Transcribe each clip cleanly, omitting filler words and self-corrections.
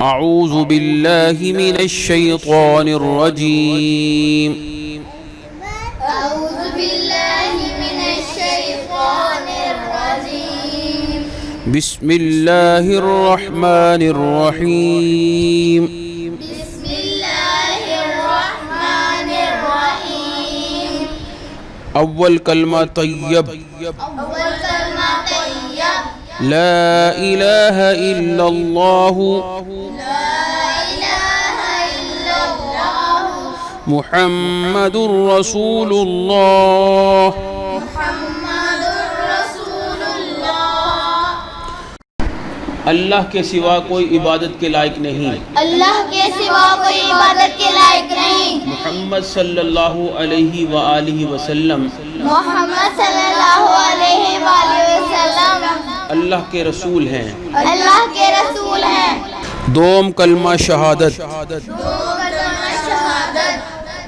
اعوذ باللہ من الشیطان الرجیم أعوذ بالله من الشيطان الرجيم بسم اللہ الرحمن الرحیم بسم الله الرحمن الرحيم اول کلمہ طیب أول كلمة طيب لا الہ الا اللہ لا إله إلا الله محمد رسول اللہ محمد رسول الله اللہ کے سوا کوئی عبادت کے لائق نہیں، اللہ کے سوا کوئی عبادت کے لائق نہیں، محمد صلی اللہ علیہ وآلہ وسلم محمد صلی اللہ علیہ وآلہ وسلم اللہ کے رسول ہیں۔ اللہ کے رسول ہیں۔ دوم کلمہ شہادت شہادت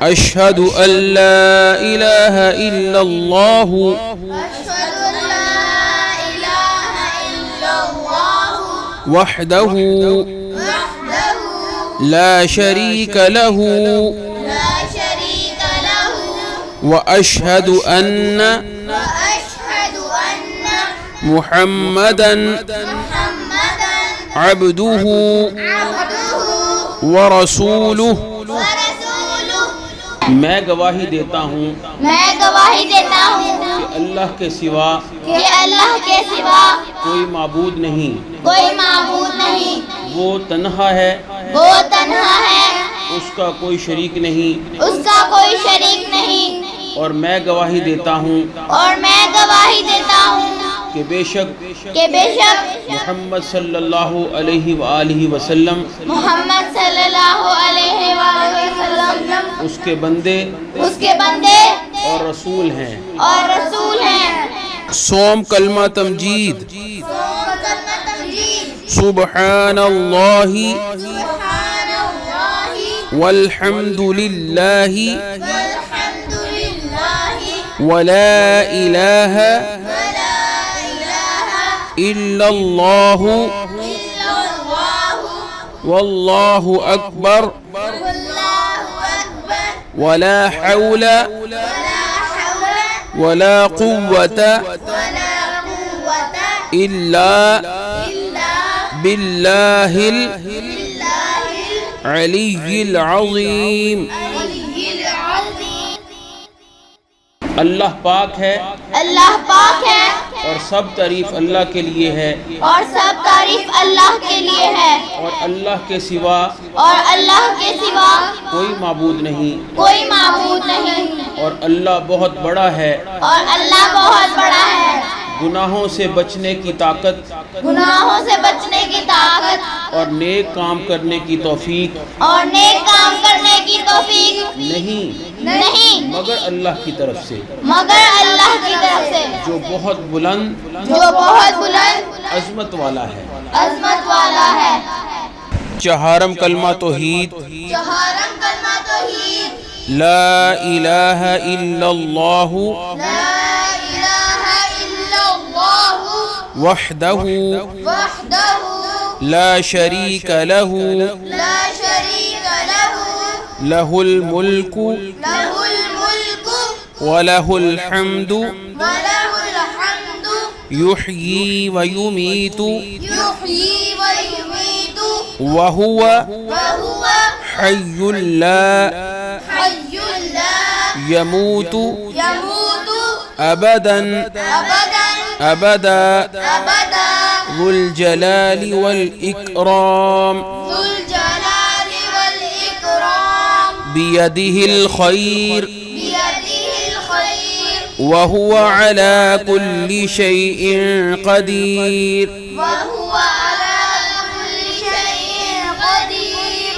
اشہد ان لا الہ الا اللہ اشہد ان لا الہ الا اللہ وحدہ وحدہ لا شریک لہ لا شریک لہ واشہد ان واشہد ان محمدا محمدا عبدہ عبدہ ورسولہ۔ ورسولہ۔ میں گواہی دیتا ہوں میں گواہی دیتا ہوں کہ اللہ کے سوا کہ اللہ کے سوا کوئی معبود نہیں، کوئی معبود نہیں، وہ تنہا ہے، وہ تنہا ہے، اس کا کوئی شریک نہیں، اس کا کوئی شریک نہیں، اور میں گواہی دیتا ہوں اور میں گواہی دیتا ہوں کہ بے شک محمد صلی اللہ علیہ وآلہ وسلم محمد صلی اللہ علیہ وآلہ وسلم اس کے بندے اس کے بندے اور رسول ہیں۔ اور رسول ہیں۔ سوم کلمہ تمجید سبحان اللہ سبحان اللہ والحمد للہ والحمد للہ ولا الہ ولا الہ الا اللہ الا اللہ واللہ اکبر واللہ اکبر ولا حول ولا حول ولا قوة ولا قوة الا الا باللہ باللہ العلی العظیم۔ العلی العظیم۔ اللہ پاک ہے اللہ پاک ہے اور سب تعریف اللہ کے لیے ہے، اور سب تعریف اللہ کے لیے ہے، اور اللہ کے سوا اور اللہ کے سوا کوئی معبود نہیں، کوئی معبود نہیں، اور اللہ بہت بڑا ہے، اور اللہ بہت بڑا ہے۔ گناہوں سے بچنے کی طاقت گناہوں سے بچنے کی طاقت اور نیک کام کرنے کی توفیق اور نیک کام کرنے کی توفیق نہیں نہیں مگر اللہ کی طرف سے، مگر اللہ کی طرف سے، جو بہت بلند جو بہت بلند عظمت والا ہے۔ عظمت والا ہے۔ چہارم کلمہ توحید چہارم کلمہ توحید لا الہ الا اللہ لا الہ الا اللہ وحدہ وحدہ لا شریک لہ لا شریک لہ لہ الملک لہ الملک ولہ الحمد ولہ الحمد یحیی ویمیت یحیی ویمیت وہو وہو حی لا حی لا یموت یموت ابدا ابدا ابدا ابدا ذو الجلال والاکرام ذو الجلال والاکرام بیدہ الخیر بیدہ الخیر وهو على كل شيء قدير۔ وهو على كل شيء قدير۔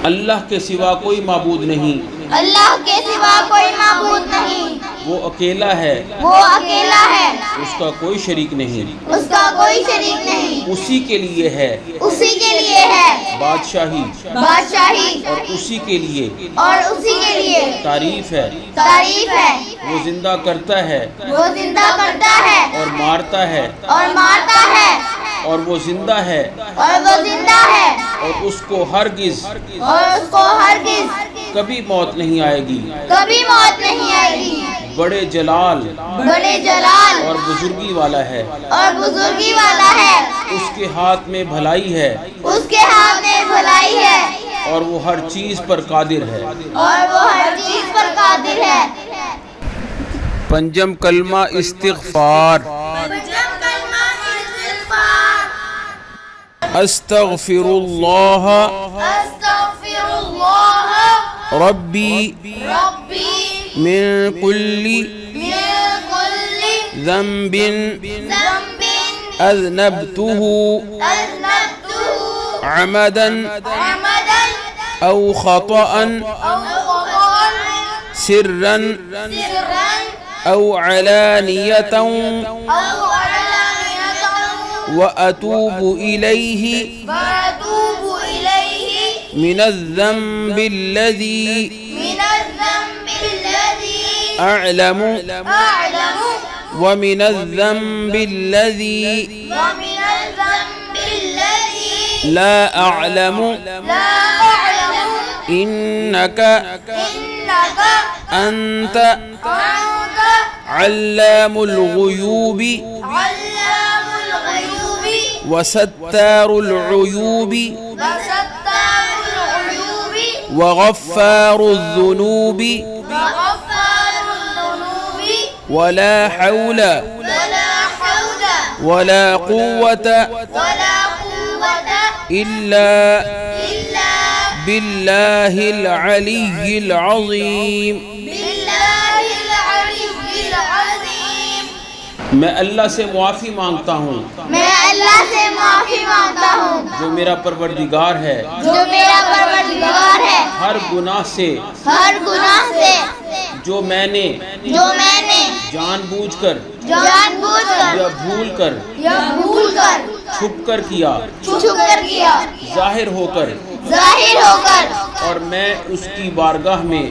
اللہ کے سوا کوئی معبود نہیں، اللہ کے سوا کوئی معبود نہیں، وہ اکیلا ہے، وہ اکیلا ہے، اس کا کوئی شریک نہیں، اس کا کوئی شریک نہیں، اسی کے لیے ہے اسی کے لیے ہے بادشاہی، بادشاہی، اور اسی کے لیے اور اسی کے لیے تعریف ہے۔ تعریف ہے۔ وہ زندہ کرتا ہے وہ زندہ کرتا ہے اور مارتا ہے، اور مارتا ہے، اور وہ زندہ ہے اور وہ زندہ ہے اور اس کو ہرگز کبھی موت نہیں آئے گی۔ بڑے جلال اور بزرگی والا ہے، اس کے ہاتھ میں بھلائی ہے، اور وہ ہر چیز پر قادر ہے۔ پنجم کلمہ استغفار۔ استغفر اللہ ربی من کل ذنب اذنبته عمدا او خطأ سرا او علانیة وأتوب إليه من الذنب الذي أعلم ومن الذنب الذي لا أعلم إنك أنت علام الغيوب وستار العيوب وغفار الذنوب ولا حول ولا قوة إلا بالله العلي العظيم۔ میں اللہ سے معافی مانگتا ہوں جو میرا پروردگار ہے ہر گناہ سے جو میں نے جان بوجھ کر یا بھول کر چھپ کر کیا، ظاہر ہو کر، اور میں اس کی بارگاہ میں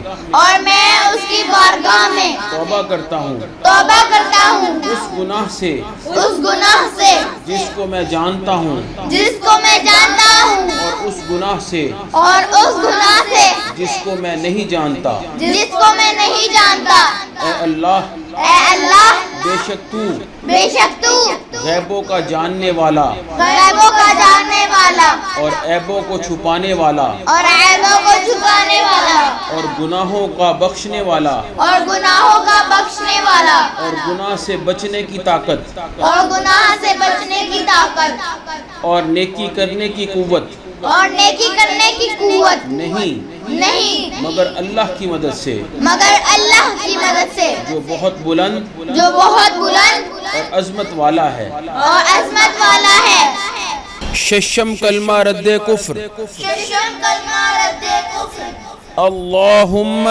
توبہ کرتا ہوں اس گناہ سے جس کو میں جانتا ہوں اور اس گناہ سے جس کو میں نہیں جانتا۔ اے اللہ بے شک تو غیبوں کا جاننے والا اور عیبوں کو چھپانے والا اور گناہوں کا بخشنے والا اور گناہ سے بچنے کی طاقت اور نیکی کرنے کی قوت نہیں مگر اللہ کی مدد سے جو بہت بلند اور عظمت والا ہے۔ ششم کلمہ رد کفر۔ اللہم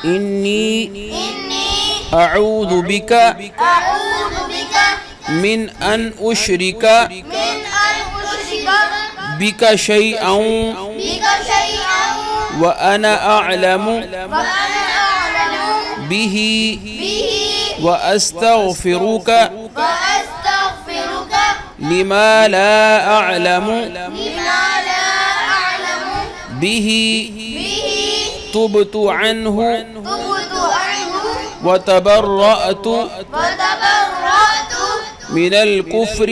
انی اعوذ بک من ان اشرک بک شیئا وانا اعلم به واستغفرک لما لا اعلم به تبت عنه وتبرأت من الكفر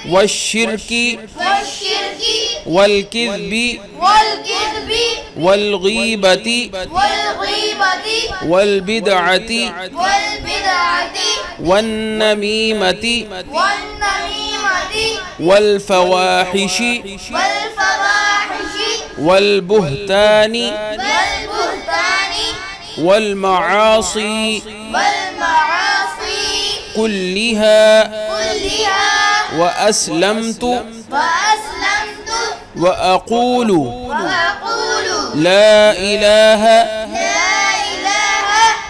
والشرك والكذب والغيبة والبدعة والنميمة والفواحش والبهتان والمعاصي كلها وأسلمت وأقول لا إله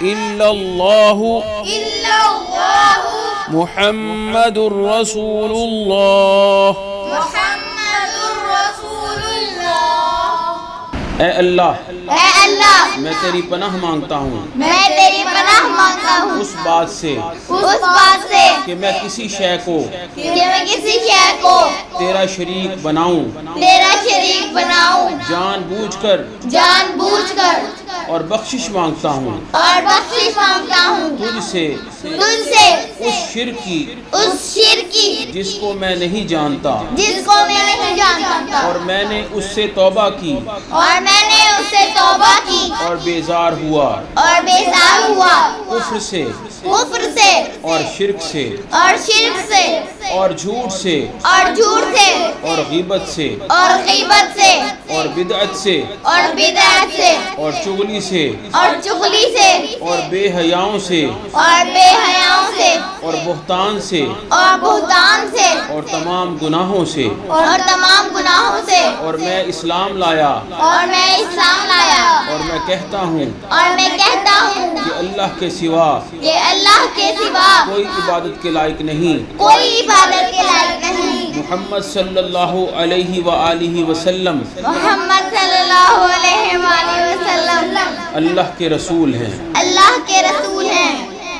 إلا الله محمد رسول الله۔ اے اللہ میں تیری پناہ مانگتا ہوں مانگتا ہوں اس بات سے کہ میں کسی شے کو تیرا شریک بناؤں جان بوجھ کر اور بخشش مانگتا ہوں تجھ سے اس شرک کی جس کو میں نہیں جانتا اور میں نے اس سے توبہ کی اور بیزار ہوا کفر سے اور شرک سے اور جھوٹ سے اور غیبت سے اور بدعت سے اور چغلی سے اور بے حیاؤں سے اور بہتان سے اور تمام گناہوں سے اور میں اسلام لایا اور میں کہتا ہوں کہ اللہ کے سوا کوئی عبادت کے لائق نہیں محمد صلی اللہ علیہ وآلہ وسلم اللہ کے رسول ہیں